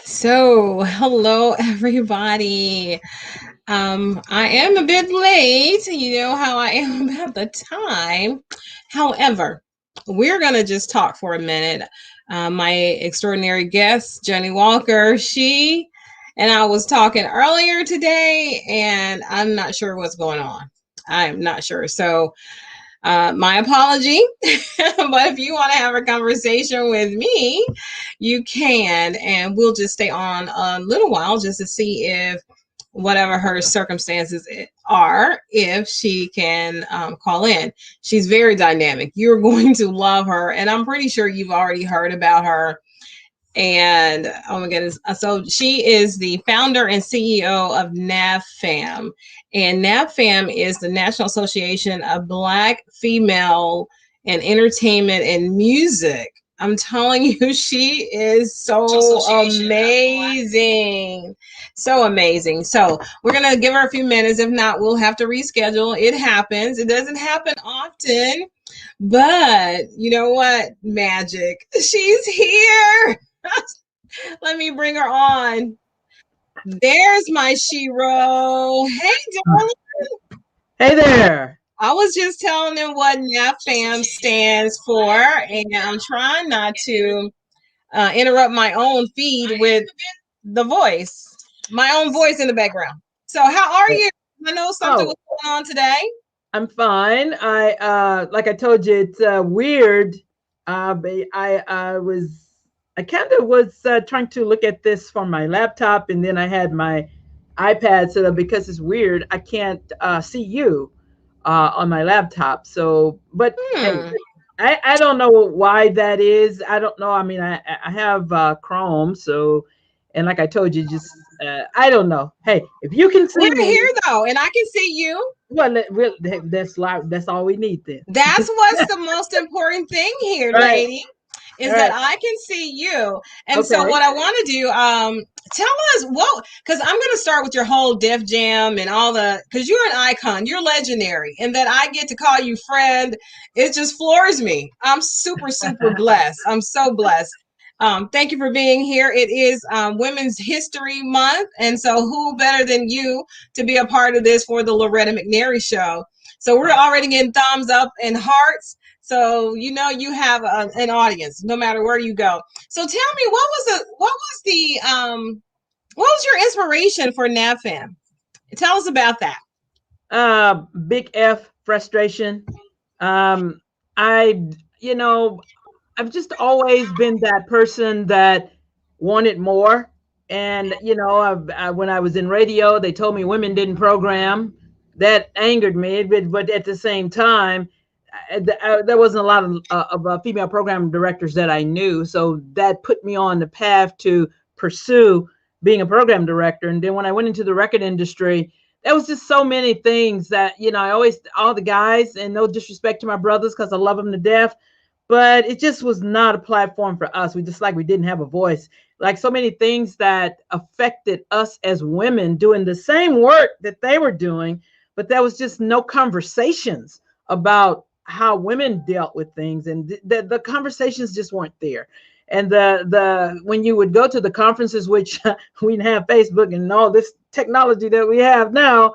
So, hello everybody. I am a bit late. You know how I am about the time. However, we're gonna just talk for a minute. My extraordinary guest, Johnnie Walker, she and I was talking earlier today, and I'm not sure what's going on. I'm not sure. So, my apology. But if you want to have a conversation with me, you can, and we'll just stay on a little while just to see if whatever her circumstances are, if she can call in. She's very dynamic. You're going to love her, and I'm pretty sure you've already heard about her. And oh my goodness. So she is the founder and CEO of NABFEME. And NABFEME is the National Association of Black Female in Entertainment and Music. I'm telling you, she is so amazing. So amazing. So we're going to give her a few minutes. If not, we'll have to reschedule. It happens. It doesn't happen often. But you know what? Magic. She's here. Let me bring her on. There's my Shiro. Hey, darling. Hey there. I was just telling them what NABFEME stands for, and I'm trying not to interrupt my own feed with the voice, my own voice in the background. So, how are you? I know something was going on today. I'm fine. Like I told you, it's weird. I kind of was trying to look at this from my laptop, and then I had my iPad set up because it's weird. I can't see you on my laptop. So, but hey, I don't know why that is. I don't know. I mean, I have Chrome, so, and like I told you, just I don't know. Hey, if you can see We're me, here though, and I can see you. well, that's all we need then. That's what's the most important thing here, Right. lady, is Right. that I can see you. And so Okay. what I want to do, tell us what, because I'm going to start with your whole Def Jam and all because you're an icon, you're legendary, and that I get to call you friend, it just floors me. I'm super, super blessed. I'm so blessed. Thank you for being here. It is Women's History Month, and so who better than you to be a part of this for the Loretta McNary Show? So we're already getting thumbs up and hearts. So you know you have an audience no matter where you go. So tell me, what was your inspiration for NABFEME? Tell us about that. Big F frustration. Um, I, you know, I've just always been that person that wanted more. And, when I was in radio, they told me women didn't program. That angered me. But at the same time, there wasn't a lot of female program directors that I knew. So that put me on the path to pursue being a program director. And then when I went into the record industry, there was just so many things that, I always, all the guys, and no disrespect to my brothers because I love them to death, but it just was not a platform for us. We didn't have a voice. Like so many things that affected us as women doing the same work that they were doing, but there was just no conversations about how women dealt with things, and the conversations just weren't there. And the when you would go to the conferences, which we didn't have Facebook and all this technology that we have now,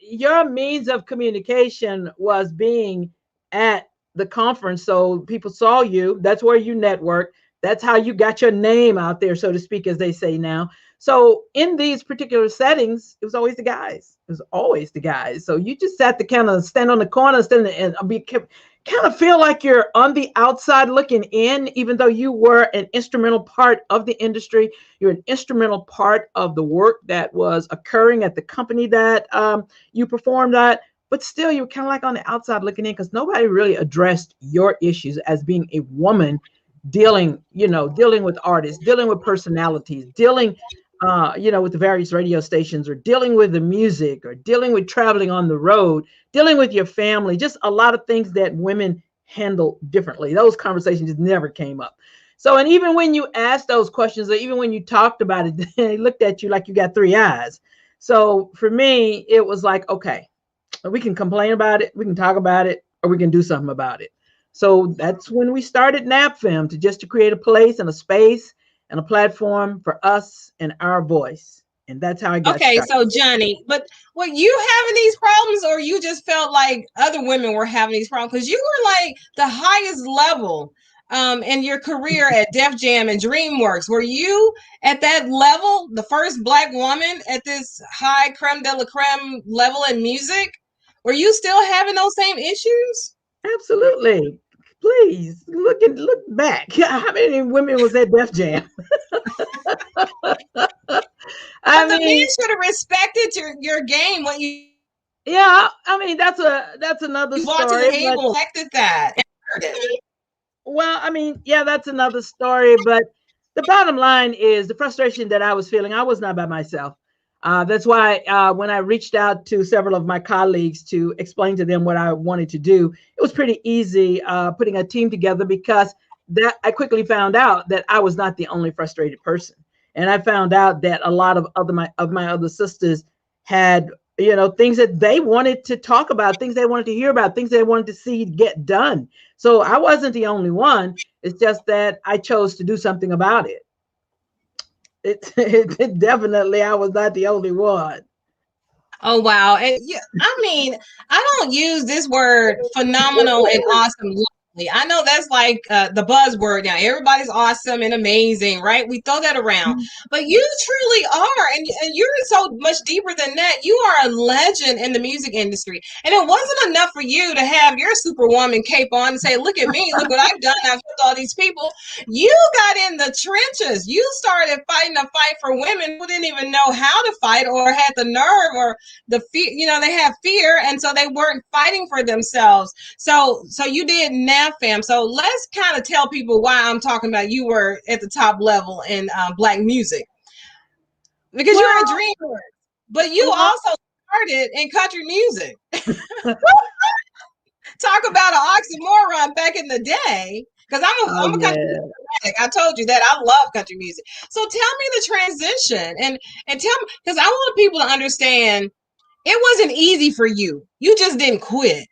your means of communication was being at the conference, so people saw you. That's where you network. That's how you got your name out there, so to speak, as they say now. So in these particular settings, it was always the guys. It was always the guys. So you just had to kind of stand on the corner, and be kind of feel like you're on the outside looking in, even though you were an instrumental part of the industry. You're an instrumental part of the work that was occurring at the company that you performed at. But still, you're kind of like on the outside looking in because nobody really addressed your issues as being a woman dealing with artists, dealing with personalities, dealing with the various radio stations, or dealing with the music, or dealing with traveling on the road, dealing with your family, just a lot of things that women handle differently. Those conversations just never came up. So, and even when you asked those questions, or even when you talked about it, they looked at you like you got three eyes. So for me, it was like, okay, we can complain about it, we can talk about it, or we can do something about it. So that's when we started NABFEME, to create a place and a space and a platform for us and our voice. And that's how I got Okay, started. so Johnnie, but were you having these problems, or you just felt like other women were having these problems? Because you were like the highest level in your career at Def Jam and DreamWorks. Were you at that level, the first Black woman at this high creme de la creme level in music? Were you still having those same issues? Absolutely. Please look back. How many women was at Def Jam? I But the men mean, should have respected your game when yeah, I mean that's another you brought to the story, but table, respected that. well, I mean, yeah, that's another story, but the bottom line is the frustration that I was feeling, I was not by myself. That's why when I reached out to several of my colleagues to explain to them what I wanted to do, it was pretty easy putting a team together because that I quickly found out that I was not the only frustrated person, and I found out that a lot of my other sisters had things that they wanted to talk about, things they wanted to hear about, things they wanted to see get done. So I wasn't the only one. It's just that I chose to do something about it. It definitely, I was not the only one. Oh wow. And yeah, I mean, I don't use this word phenomenal and awesome lightly. I know that's like the buzzword now. Everybody's awesome and amazing, right? We throw that around. But you truly are, and you're so much deeper than that. You are a legend in the music industry. And it wasn't enough for you to have your superwoman cape on and say, look at me, look what I've done. I've helped all these people. You got in the trenches. You started fighting a fight for women who didn't even know how to fight or had the nerve or the fear, they have fear, and so they weren't fighting for themselves. So you did NABFEME. So let's kind of tell people why I'm talking about you were at the top level in Black music, because you're a Well, dreamer, but you well, also started in country music. Talk about an oxymoron back in the day. Because oh I'm a country yeah. music fanatic. I told you that I love country music. So tell me the transition and tell me, because I want people to understand it wasn't easy for you. You just didn't quit.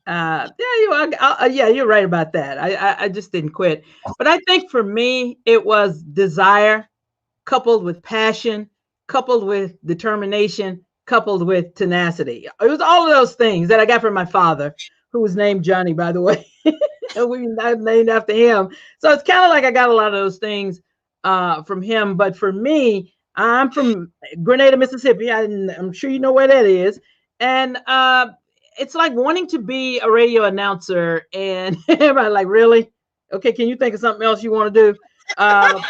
Yeah, you're right about that. I just didn't quit, but I think for me it was desire coupled with passion, coupled with determination, coupled with tenacity. It was all of those things that I got from my father, who was named Johnny, by the way. I'm named after him. So it's kind of like I got a lot of those things from him. But for me, I'm from Grenada, Mississippi. I'm sure you know where that is. And it's like wanting to be a radio announcer, and everybody like, really? Okay, can you think of something else you want to do? Uh,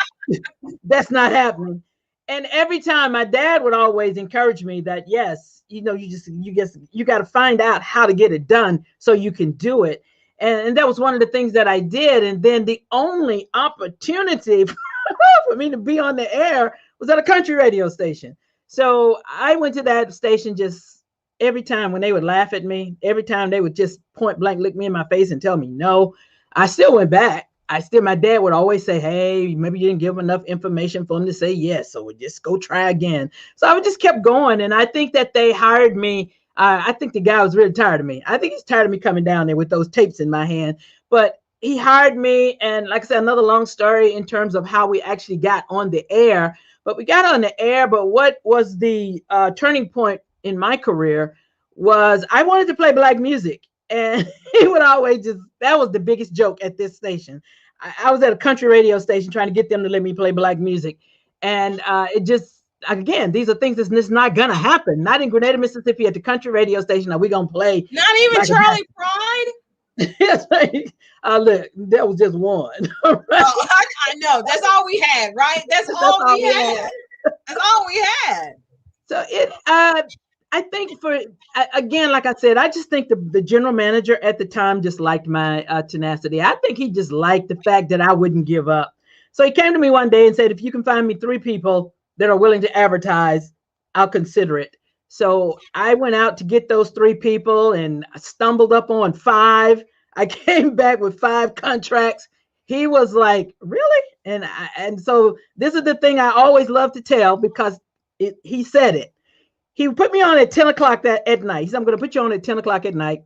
that's not happening. And every time my dad would always encourage me that yes, you got to find out how to get it done so you can do it. And that was one of the things that I did. And then the only opportunity for me to be on the air was at a country radio station. So I went to that station just every time when they would laugh at me, every time they would just point blank look me in my face and tell me no, I still went back. My dad would always say, hey, maybe you didn't give him enough information for him to say yes. So we just go try again. So I just kept going. And I think that they hired me. I think the guy was really tired of me. I think he's tired of me coming down there with those tapes in my hand. But he hired me. And like I said, another long story in terms of how we actually got on the air. But we got on the air. But what was the turning point in my career was I wanted to play Black music. And he would always that was the biggest joke at this station. I was at a country radio station trying to get them to let me play Black music. And it just, again, these are things that's just not going to happen. Not in Grenada, Mississippi at the country radio station are we going to play. Not even Like Charlie Pride. yes, look, that was just one. Right? Oh, I know. That's all we had, right? That's all we had. That's all we had. So I think again, like I said, I just think the general manager at the time just liked my tenacity. I think he just liked the fact that I wouldn't give up. So he came to me one day and said, if you can find me 3 people that are willing to advertise, I'll consider it. So I went out to get those 3 people and I stumbled up on 5. I came back with 5 contracts. He was like, really? And so this is the thing I always love to tell because he said it. He put me on at 10 o'clock at night. He said, I'm going to put you on at 10 o'clock at night.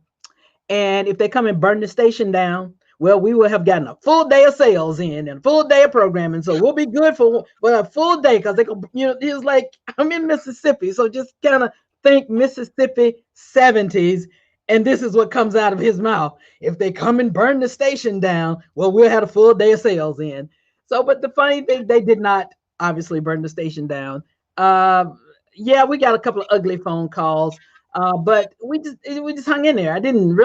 And if they come and burn the station down, well, we will have gotten a full day of sales in and a full day of programming. So we'll be good for a full day because they go, he was like, I'm in Mississippi. So just kind of think Mississippi 70s. And this is what comes out of his mouth. If they come and burn the station down, well, we'll have a full day of sales in. So, but the funny thing, they did not obviously burn the station down. Yeah, we got a couple of ugly phone calls, but we just hung in there. I didn't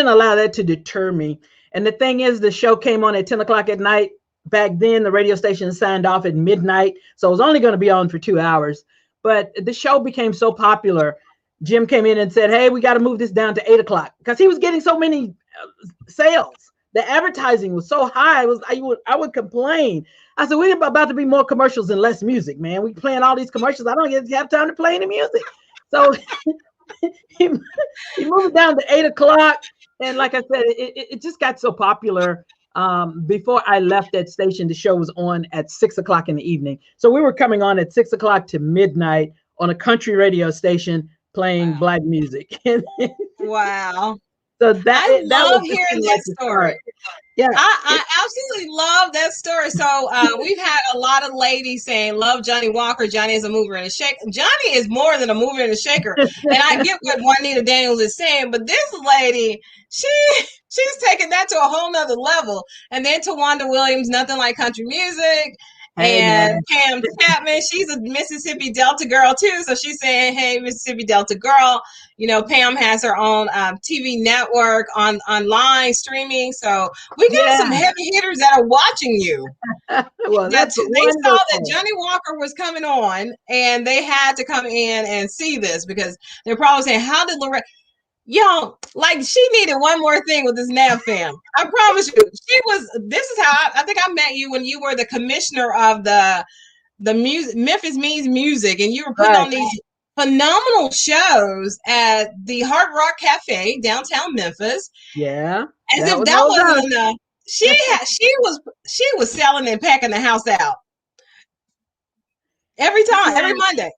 allow that to deter me. And the thing is, the show came on at 10 o'clock at night. Back then, the radio station signed off at midnight, so it was only going to be on for 2 hours. But the show became so popular. Jim came in and said, hey, we got to move this down to 8 o'clock because he was getting so many sales. The advertising was so high. I would complain. I said, we're about to be more commercials and less music, man. We playing all these commercials. I don't have time to play any music. So he moved down to 8 o'clock. And like I said, it just got so popular. Before I left that station, the show was on at 6 o'clock in the evening. So we were coming on at 6 o'clock to midnight on a country radio station playing Black music. Wow. So I love hearing that story. Yeah, I absolutely love that story. So we've had a lot of ladies saying, love Johnnie Walker. Johnny is a mover and a shaker. Johnny is more than a mover and a shaker. And I get what Juanita Daniels is saying, but this lady, she's taking that to a whole nother level. And then to Wanda Williams, nothing like country music. And Pam Chapman, she's a Mississippi Delta girl too. So she's saying, hey, Mississippi Delta girl. You know, Pam has her own TV network online streaming. So we got some heavy hitters that are watching you. Well, they saw that Johnnie Walker was coming on and they had to come in and see this because they're probably saying, how did Loretta... Y'all, like, she needed one more thing with this NABFEME. I promise you. This is how I think I met you when you were the commissioner of the music, Memphis Means Music, and you were putting on these phenomenal shows at the Hard Rock Cafe downtown Memphis. Yeah. As if that wasn't enough. She was selling and packing the house out. Every time, every Monday.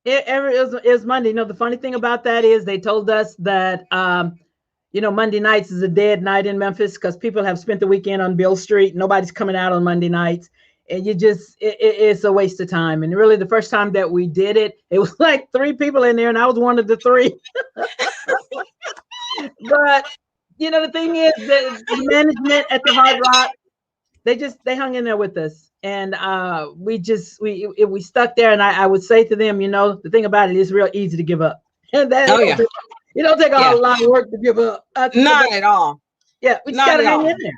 It was Monday. You know, the funny thing about that is they told us that, Monday nights is a dead night in Memphis because people have spent the weekend on Beale Street. Nobody's coming out on Monday nights. And it's a waste of time. And really, the first time that we did it, it was like 3 people in there, and I was one of the 3. But, the thing is that the management at the Hard Rock, they hung in there with us. And we stuck there, and I would say to them, the thing about it is real easy to give up. And that it don't take a lot of work to give up. Not at all. Yeah, we just gotta hang in there.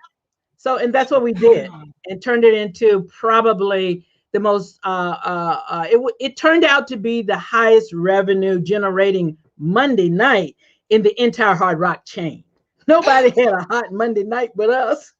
So, and that's what we did, and turned it into probably the most. It turned out to be the highest revenue generating Monday night in the entire Hard Rock chain. Nobody had a hot Monday night but us.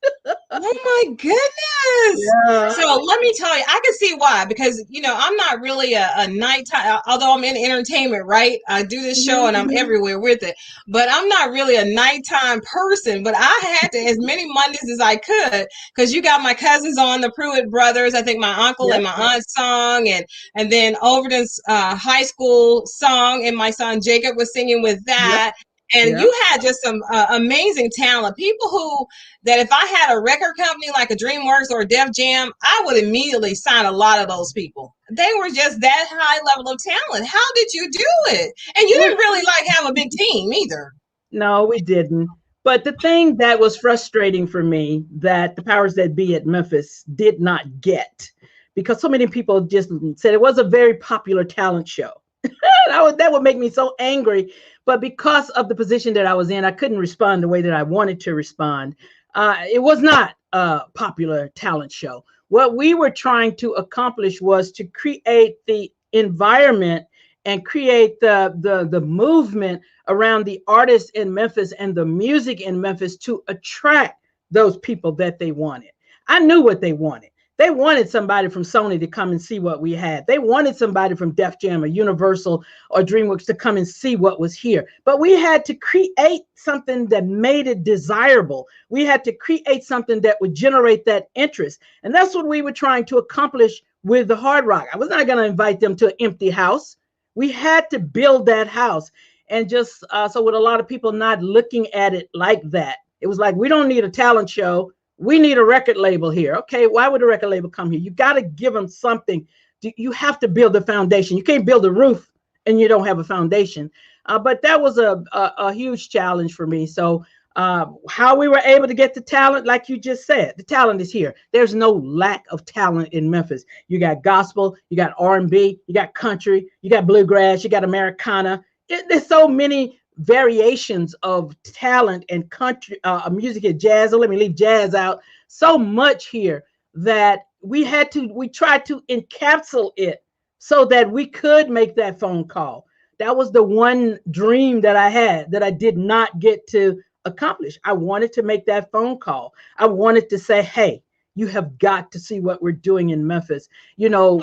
Oh my goodness. Yeah. So let me tell you, I can see why, because, I'm not really a nighttime, although I'm in entertainment, right? I do this show and I'm everywhere with it, but I'm not really a nighttime person, but I had to, as many Mondays as I could, because you got my cousins on, the Pruitt brothers, I think my uncle and my aunt's song, and then Overton's high school song, and my son Jacob was singing with that. Yep. And you had just some amazing talent. People that if I had a record company like a DreamWorks or a Def Jam, I would immediately sign a lot of those people. They were just that high level of talent. How did you do it? And you didn't really have a big team either. No, we didn't. But the thing that was frustrating for me that the powers that be at Memphis did not get, because so many people just said it was a very popular talent show. That would make me so angry. But because of the position that I was in, I couldn't respond the way that I wanted to respond. It was not a popular talent show. What we were trying to accomplish was to create the environment and create the movement around the artists in Memphis and the music in Memphis to attract those people that they wanted. I knew what they wanted. They wanted somebody from Sony to come and see what we had. They wanted somebody from Def Jam or Universal or DreamWorks to come and see what was here. But we had to create something that made it desirable. We had to create something that would generate that interest. And that's what we were trying to accomplish with the Hard Rock. I was not going to invite them to an empty house. We had to build that house. And just so with a lot of people not looking at it like that, It was like, we don't need a talent show. We need a record label here. Okay, why would a record label come here? You got to give them something. You have to build the foundation. You can't build a roof and you don't have a foundation. But that was a huge challenge for me. So how we were able to get the talent, like you just said, the talent is here. There's no lack of talent in Memphis. You got gospel, you got R&B, you got country, you got bluegrass, you got Americana. There's so many variations of talent and country music and jazz. So let me leave jazz out. So much here that we tried to encapsulate it so that we could make that phone call. That was the one dream that I had that I did not get to accomplish. I wanted to make that phone call. I wanted to say, hey, you have got to see what we're doing in Memphis. You know,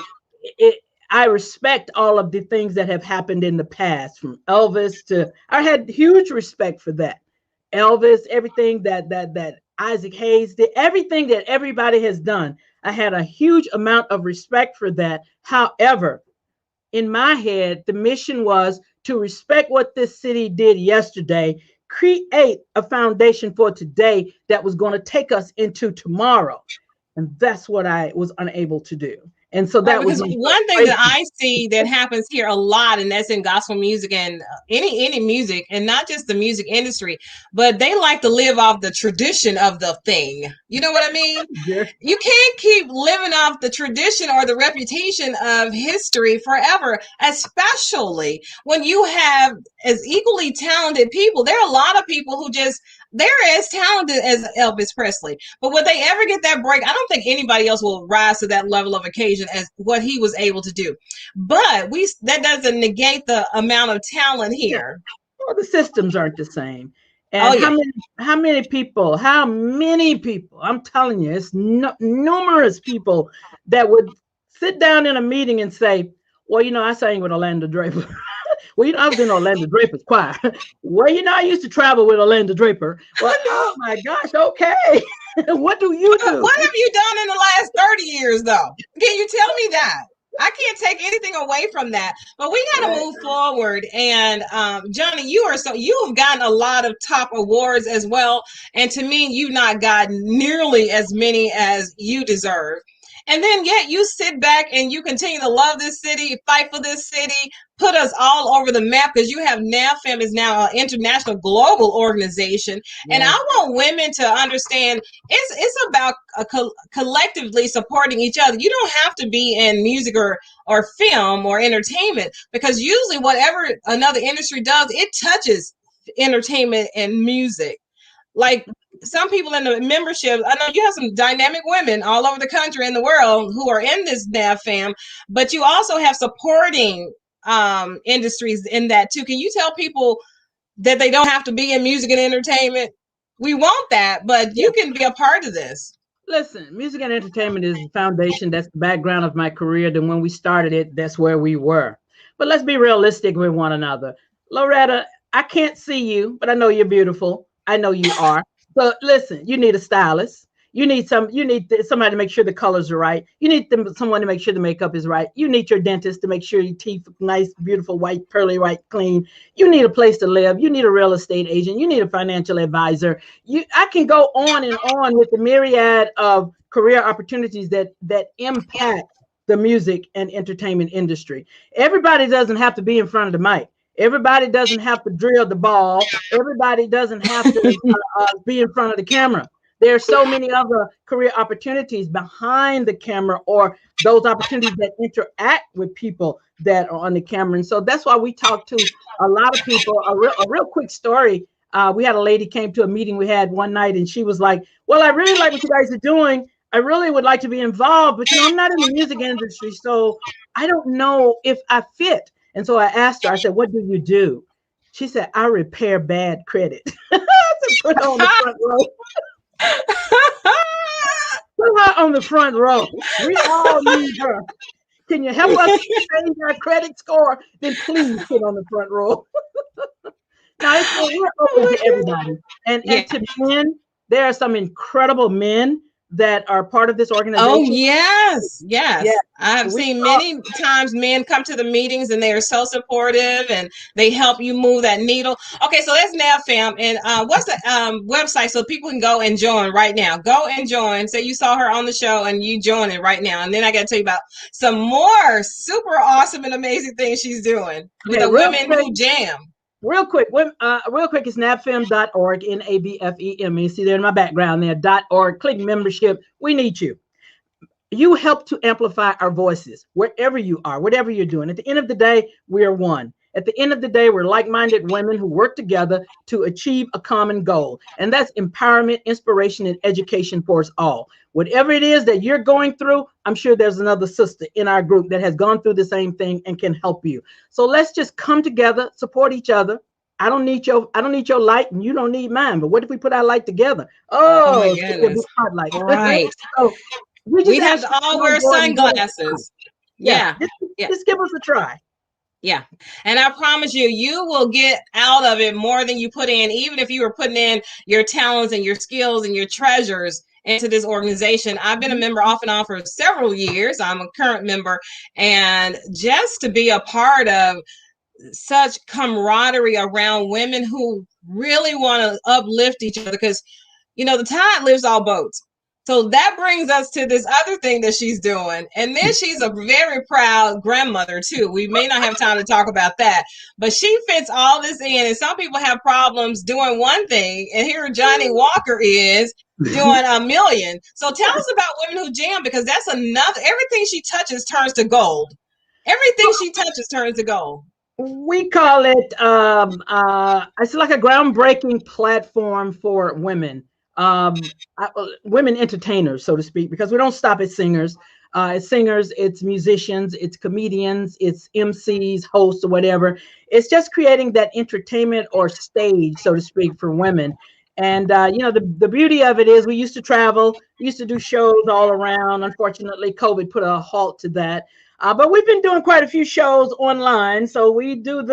I respect all of the things that have happened in the past, from Elvis to, I had huge respect for that. Elvis, everything that Isaac Hayes did, everything that everybody has done. I had a huge amount of respect for that. However, in my head, the mission was to respect what this city did yesterday, create a foundation for today that was going to take us into tomorrow. And that's what I was unable to do. And so that was one thing that I see that happens here a lot, and that's in gospel music and any music, and not just the music industry, but they like to live off the tradition of the thing. You know what I mean? Yeah. You can't keep living off the tradition or the reputation of history forever, especially when you have as equally talented people. There are a lot of people who they're as talented as Elvis Presley, but would they ever get that break? I don't think anybody else will rise to that level of occasion as what he was able to do. But that doesn't negate the amount of talent here. Well, the systems aren't the same. And how many people, I'm telling you, it's numerous people that would sit down in a meeting and say, well, you know, I sang with Orlando Draper. Well, you know, I was in Orlando Draper's choir. Well, you know, I used to travel with Orlando Draper. Well, oh my gosh, okay. What do you do? What have you done in the last 30 years, though? Can you tell me that? I can't take anything away from that, but we got to move forward. And Johnnie, you've gotten a lot of top awards as well. And to me, you've not gotten nearly as many as you deserve. And then yet you sit back and you continue to love this city, fight for this city, put us all over the map, because you have NABFEME is now an international global organization. Yeah. And I want women to understand it's about collectively supporting each other. You don't have to be in music or film or entertainment, because usually whatever another industry does, it touches entertainment and music. Like some people in the membership, I know you have some dynamic women all over the country and the world who are in this NABFEME, but you also have supporting industries in that too. Can you tell people that they don't have to be in music and entertainment? We want that, but you can be a part of this. Listen, music and entertainment is the foundation. That's the background of my career. Then when we started it, that's where we were. But let's be realistic with one another. Loretta, I can't see you, but I know you're beautiful. I know you are. So listen, you need a stylist. You need somebody to make sure the colors are right. You need someone to make sure the makeup is right. You need your dentist to make sure your teeth look nice, beautiful, white, pearly white, clean. You need a place to live. You need a real estate agent. You need a financial advisor. I can go on and on with the myriad of career opportunities that impact the music and entertainment industry. Everybody doesn't have to be in front of the mic. Everybody doesn't have to drill the ball. Everybody doesn't have to be in front of the camera. There are so many other career opportunities behind the camera, or those opportunities that interact with people that are on the camera. And so that's why we talk to a lot of people. A real quick story. We had a lady came to a meeting we had one night, and she was like, well, I really like what you guys are doing. I really would like to be involved, but I'm not in the music industry, so I don't know if I fit. And so I asked her, I said, what do you do? She said, I repair bad credit. I said, put her on the front row. Put her on the front row. We all need her. Can you help us change our credit score? Then please sit on the front row. Now, we're open to everybody. And to men, there are some incredible men that are part of this Oh, organization. yes. Yeah, Yes. I've we seen all, many times men come to the meetings and they are so supportive and they help you move that needle. Okay, so that's NABFEME. And what's the website so people can go and join right now? Go and join. Say you saw her on the show and you join it right now. And then I got to tell you about some more super awesome and amazing things she's doing with okay, the Women Who Jam. real quick, it's nabfem.org, NABFEME. See there in my background there, .org. Click membership. We need you. You help to amplify our voices wherever you are, whatever you're doing. At the end of the day, we are one. At the end of the day, we're like-minded women who work together to achieve a common goal. And that's empowerment, inspiration, and education for us all. Whatever it is that you're going through, I'm sure there's another sister in our group that has gone through the same thing and can help you. So let's just come together, support each other. I don't need your light and you don't need mine. But what if we put our light together? Oh my Oh, it's gonna be a big goodness. spotlight. Right. So we just We'd have ask to you to all come on wear board and give us a try. sunglasses. Yeah, Yeah. Yeah. just give us a try. Yeah. And I promise you, you will get out of it more than you put in, even if you were putting in your talents and your skills and your treasures into this organization. I've been a member off and on for several years. I'm a current member. And just to be a part of such camaraderie around women who really want to uplift each other, because the tide lifts all boats. So that brings us to this other thing that she's doing. And then she's a very proud grandmother, too. We may not have time to talk about that, but she fits all this in. And some people have problems doing one thing. And here Johnnie Walker is doing a million. So tell us about Women Who Jam, because that's another, everything she touches turns to gold. Everything she touches turns to gold. We call it it's like a groundbreaking platform for women, women entertainers, so to speak, because we don't stop at singers. It's singers, it's musicians, it's comedians, it's MCs, hosts, or whatever. It's just creating that entertainment or stage, so to speak, for women. And the beauty of it is we used to travel, we used to do shows all around. Unfortunately, COVID put a halt to that. But we've been doing quite a few shows online. So we've been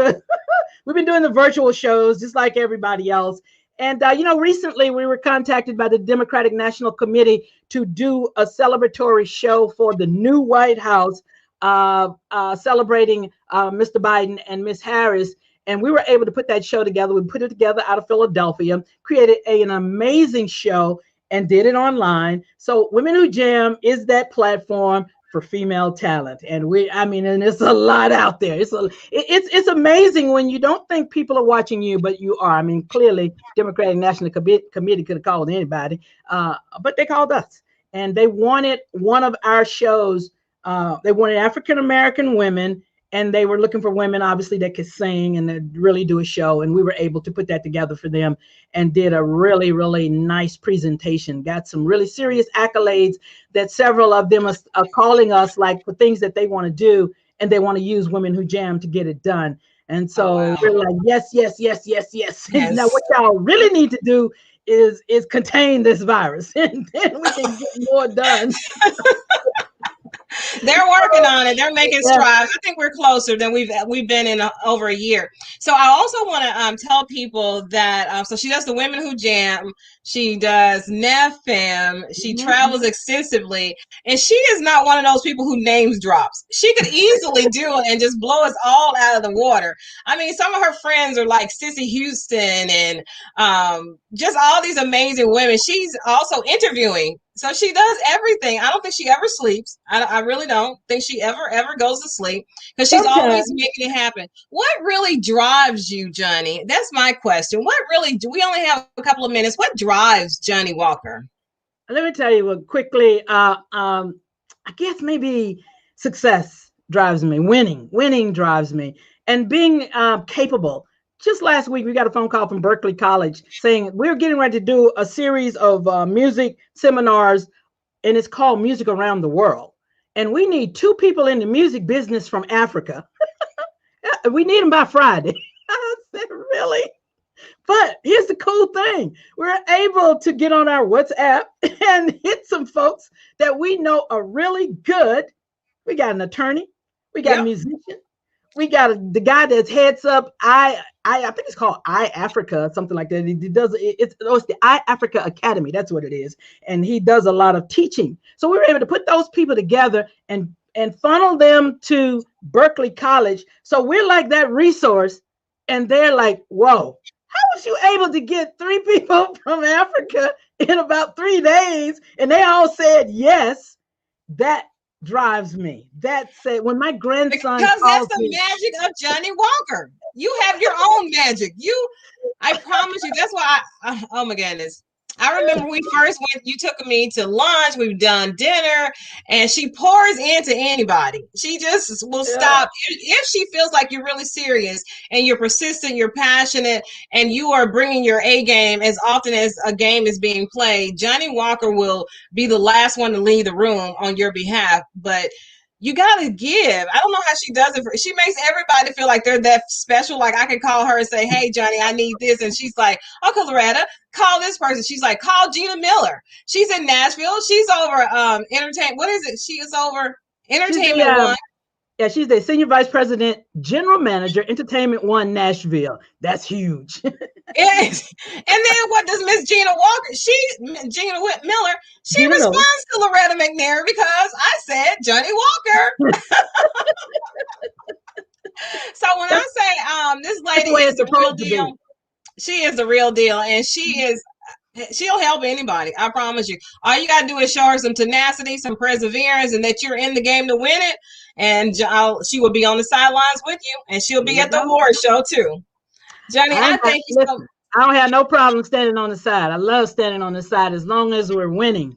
doing the virtual shows just like everybody else. And, recently we were contacted by the Democratic National Committee to do a celebratory show for the new White House, celebrating Mr. Biden and Miss Harris. And we were able to put that show together. We put it together out of Philadelphia, created an amazing show and did it online. So Women Who Jam is that platform for female talent. And and it's a lot out there. It's amazing when you don't think people are watching you, but you are. I mean, clearly Democratic National Committee could have called anybody, but they called us and they wanted one of our shows. They wanted African-American women, and they were looking for women, obviously, that could sing and that really do a show. And we were able to put that together for them and did a really, really nice presentation. Got some really serious accolades that several of them are calling us like for things that they want to do, and they want to use Women Who Jam to get it done. And so we're like, yes, yes, yes, yes, yes. Now what y'all really need to do is contain this virus, and then we can get more done. They're working on it. They're making strides. I think we're closer than we've been in over a year. So I also want to tell people that so she does the Women Who Jam. She does NABFEME. She travels extensively, and she is not one of those people who names drops. She could easily do it and just blow us all out of the water. I mean, some of her friends are like Sissy Houston and just all these amazing women. She's also interviewing. So she does everything. I don't think she ever sleeps. I really don't think she ever goes to sleep, because she's always making it happen. What really drives you, Johnnie? That's my question. What really do we only have a couple of minutes? What drives Johnnie Walker? Let me tell you quickly. I guess maybe success drives me. Winning drives me, and being capable. Just last week, we got a phone call from Berkeley College saying we're getting ready to do a series of music seminars, and it's called Music Around the World. And we need 2 people in the music business from Africa. We need them by Friday. I said, really? But here's the cool thing. We're able to get on our WhatsApp and hit some folks that we know are really good. We got an attorney. We got a musician. we got the guy that's heads up I think it's called Africa, something like that. He does it's the Africa Academy. That's what it is, and he does a lot of teaching. So we were able to put those people together and funnel them to Berkeley College. So we're like that resource, and they're like, "Whoa, how was you able to get 3 people from Africa in about 3 days?" And they all said yes. That drives me. That said, when my grandson because that's calls the me, magic of Johnnie Walker. You have your own magic. I promise you. That's why oh my goodness. I remember we first went, you took me to lunch, we've done dinner, and she pours into anybody. She just will stop. If she feels like you're really serious and you're persistent, you're passionate, and you are bringing your A game as often as a game is being played, Johnnie Walker will be the last one to leave the room on your behalf. But you gotta give. I don't know how she does it. She makes everybody feel like they're that special. Like I could call her and say, "Hey, Johnnie, I need this," and she's like, "Okay, Loretta, call this person." She's like, "Call Gina Miller. She's in Nashville. She's over entertainment. What is it? She is over Entertainment One." Yeah, she's the senior vice president, general manager, Entertainment One Nashville. That's huge. Yes. And then what does Miss Gina Walker? Gina Miller. She responds to Loretta McNair because I said Johnnie Walker. So when I say this lady is the real deal, she is the real deal, and she'll help anybody. I promise you. All you gotta do is show her some tenacity, some perseverance, and that you're in the game to win it. And she will be on the sidelines with you, and she'll be at the award show too. Johnnie, I thank you so much. I don't have no problem standing on the side. I love standing on the side as long as we're winning.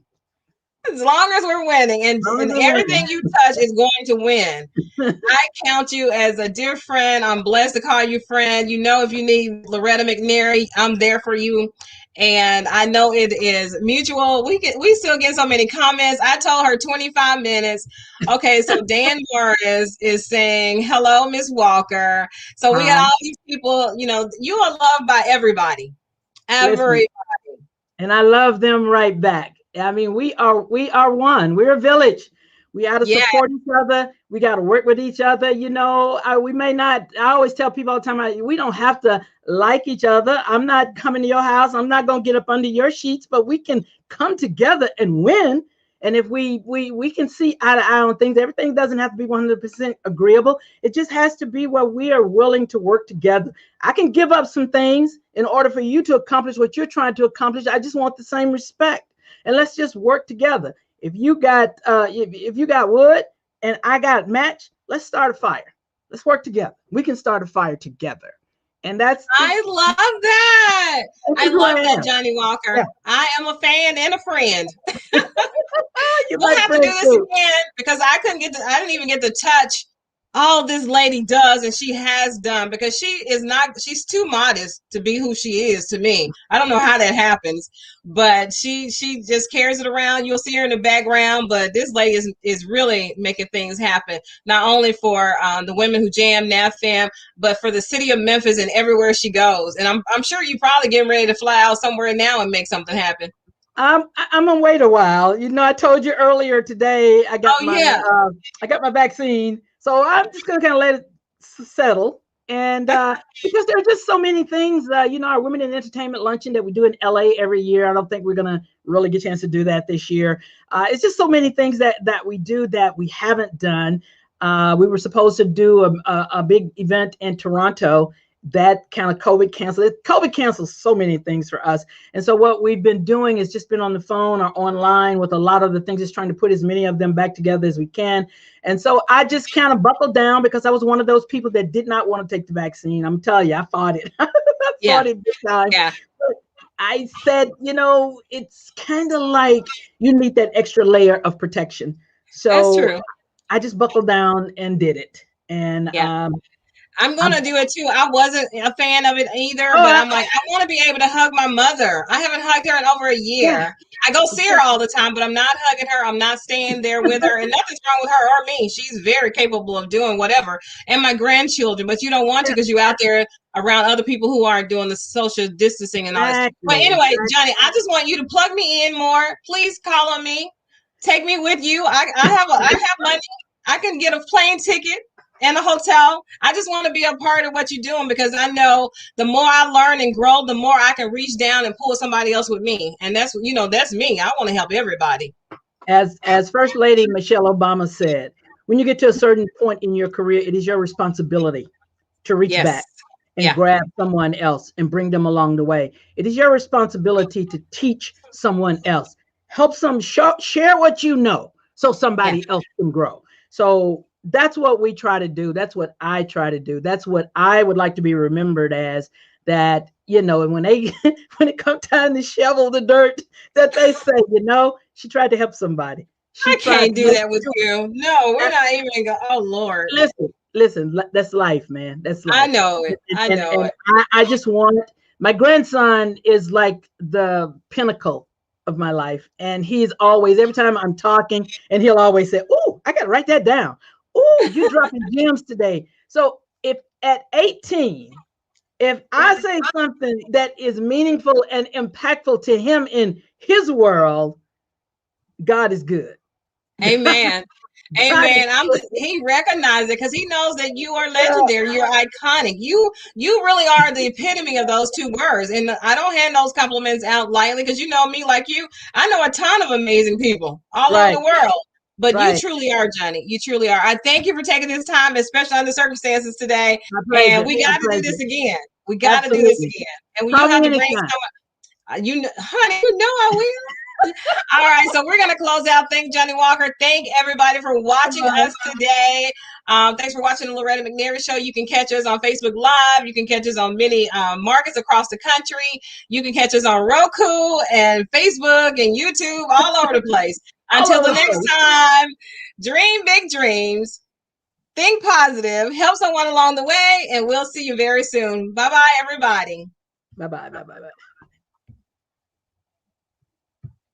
As long as we're winning, and everything you touch is going to win. I count you as a dear friend. I'm blessed to call you friend. You know, if you need Loretta McNair, I'm there for you. And I know it is mutual. We still get so many comments. I told her 25 minutes. Okay, so Dan Morris is saying, "Hello, Miss Walker." So we got all these people, you know, you are loved by everybody. Everybody. Listen, and I love them right back. I mean, we are one. We're a village. We got to support each other. We got to work with each other. You know, we may not. I always tell people all the time, we don't have to like each other. I'm not coming to your house. I'm not going to get up under your sheets, but we can come together and win. And if we can see eye to eye on things, everything doesn't have to be 100% agreeable. It just has to be where we are willing to work together. I can give up some things in order for you to accomplish what you're trying to accomplish. I just want the same respect. And let's just work together. If you got if you got wood and I got match, let's start a fire. Let's work together. We can start a fire together. And I love that. I love that, Johnnie Walker. Yeah. I am a fan and a friend. We'll have to do this again because I didn't even get to touch all this lady does and she has done, because she's too modest to be who she is to me. I don't know how that happens, but she just carries it around. You'll see her in the background, but this lady is really making things happen, not only for the women who jam NABFEME, but for the city of Memphis and everywhere she goes. And I'm sure you're probably getting ready to fly out somewhere now and make something happen. I'm gonna wait a while. You know, I told you earlier today I got my vaccine. So I'm just going to kind of let it settle. And because there are just so many things, you know, our Women in Entertainment Luncheon that we do in LA every year. I don't think we're going to really get a chance to do that this year. It's just so many things that we do that we haven't done. We were supposed to do a big event in Toronto. That kind of COVID canceled. COVID cancels so many things for us. And so what we've been doing is just been on the phone or online with a lot of the things, just trying to put as many of them back together as we can. And so I just kind of buckled down because I was one of those people that did not want to take the vaccine. I'm telling you, I fought it. I fought it big time. Yeah. But I said, you know, it's kind of like you need that extra layer of protection. So that's true. I just buckled down and did it. And I'm going to do it too. I wasn't a fan of it either, but I'm like, I want to be able to hug my mother. I haven't hugged her in over a year. Yeah. I go see her all the time, but I'm not hugging her. I'm not staying there with her, and nothing's wrong with her or me. She's very capable of doing whatever. And my grandchildren, but you don't want to because you're out there around other people who aren't doing the social distancing and all that. But anyway, Johnnie, I just want you to plug me in more. Please call on me. Take me with you. I have money. I can get a plane ticket. and a hotel. I just want to be a part of what you're doing because I know the more I learn and grow, the more I can reach down and pull somebody else with me. And that's, that's me. I want to help everybody. As First Lady Michelle Obama said, when you get to a certain point in your career, it is your responsibility to reach Yes. back and Yeah. grab someone else and bring them along the way. It is your responsibility to teach someone else. Help some share what you know so somebody Yeah. else can grow. So that's what we try to do. That's what I try to do. That's what I would like to be remembered as. That, and when they when it comes time to shovel the dirt, that they say, she tried to help somebody. She I tried can't to do make that with you. No, we're that, not even going. Oh, Lord. listen, that's life, man. That's I life. know it. And, I and, know and it. I just want, my grandson is like the pinnacle of my life. And he's always, every time I'm talking, and he'll always say, "Oh, I got to write that down. Oh, you dropping gems today." So if at 18, if I say something that is meaningful and impactful to him in his world, God is good. Amen. God is Amen. good. He recognized it because he knows that you are legendary. You're iconic. You really are the epitome of those two words. And I don't hand those compliments out lightly because you know me like you. I know a ton of amazing people all over Right, the world. But you right. truly are, Johnny. You truly are. I thank you for taking this time, especially under circumstances today. My And pleasure. we My got to do this pleasure. again. We got to do this Absolutely. again. And when you Call have me to bring anytime. honey, you know I will. All right, so we're gonna close out. Thank Johnnie Walker. Thank everybody for watching Bye-bye. us today. Thanks for watching the Loretta McNary Show. You can catch us on Facebook Live. You can catch us on many markets across the country. You can catch us on Roku and Facebook and YouTube, all over the place. All Until over the the next place. time, dream big dreams, think positive, help someone along the way, and we'll see you very soon. Bye bye, everybody. Bye-bye. Bye-bye.